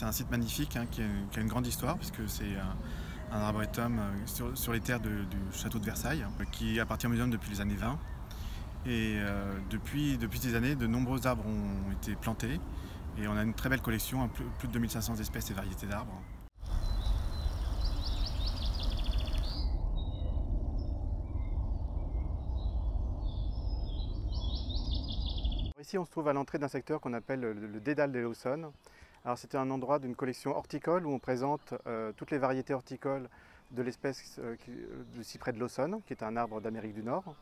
c'est un site magnifique qui a une grande histoire puisque c'est un arboretum sur les terres du château de Versailles qui appartient au muséum depuis les années 20. Et depuis ces années, de nombreux arbres ont été plantés et on a une très belle collection, plus de 2500 espèces et variétés d'arbres. Ici, on se trouve à l'entrée d'un secteur qu'on appelle le Dédale de l'Aussonne. Alors, c'est un endroit d'une collection horticole où on présente toutes les variétés horticoles de l'espèce du cyprès de l'Aussonne, qui est un arbre d'Amérique du Nord,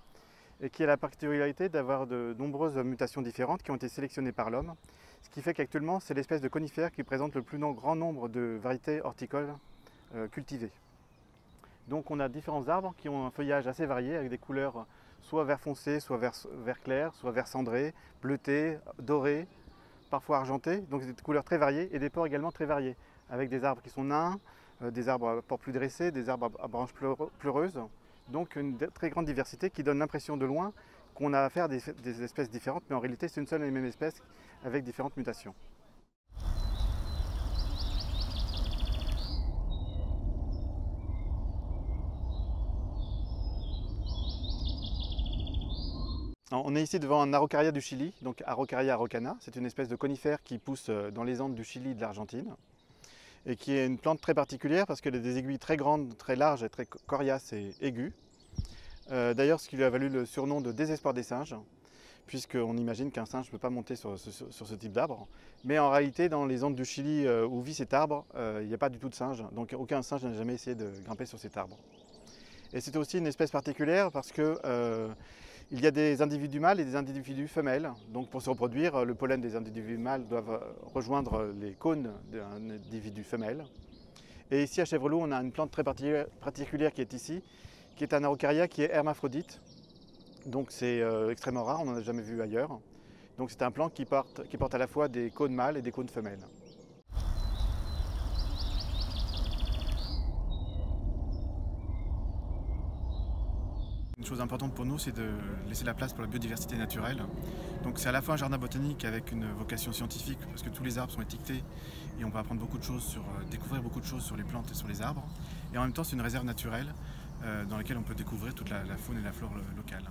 et qui a la particularité d'avoir de nombreuses mutations différentes qui ont été sélectionnées par l'homme, ce qui fait qu'actuellement, c'est l'espèce de conifère qui présente le plus grand nombre de variétés horticoles cultivées. Donc on a différents arbres qui ont un feuillage assez varié avec des couleurs soit vert foncé, soit vert clair, soit vert cendré, bleuté, doré, parfois argenté. Donc des couleurs très variées et des pores également très variés, avec des arbres qui sont nains, des arbres à pores plus dressés, des arbres à branches pleureuses. Donc une très grande diversité qui donne l'impression de loin qu'on a affaire à des espèces différentes, mais en réalité c'est une seule et même espèce avec différentes mutations. On est ici devant un Araucaria du Chili, donc Araucaria araucana. C'est une espèce de conifère qui pousse dans les Andes du Chili et de l'Argentine et qui est une plante très particulière parce qu'elle a des aiguilles très grandes, très larges et très coriaces et aiguës. D'ailleurs, ce qui lui a valu le surnom de désespoir des singes, puisqu'on imagine qu'un singe ne peut pas monter sur ce type d'arbre. Mais en réalité, dans les Andes du Chili où vit cet arbre, il n'y a pas du tout de singe, donc aucun singe n'a jamais essayé de grimper sur cet arbre. Et c'est aussi une espèce particulière parce que il y a des individus mâles et des individus femelles. Donc pour se reproduire, le pollen des individus mâles doivent rejoindre les cônes d'un individu femelle. Et ici à Chèvreloup, on a une plante très particulière qui est ici, qui est un Araucaria qui est hermaphrodite. Donc c'est extrêmement rare, on n'en a jamais vu ailleurs. Donc c'est un plant qui porte à la fois des cônes mâles et des cônes femelles. Une chose importante pour nous, c'est de laisser la place pour la biodiversité naturelle. Donc c'est à la fois un jardin botanique avec une vocation scientifique, parce que tous les arbres sont étiquetés et on peut apprendre beaucoup de choses découvrir beaucoup de choses sur les plantes et sur les arbres. Et en même temps, c'est une réserve naturelle dans laquelle on peut découvrir toute la faune et la flore locale.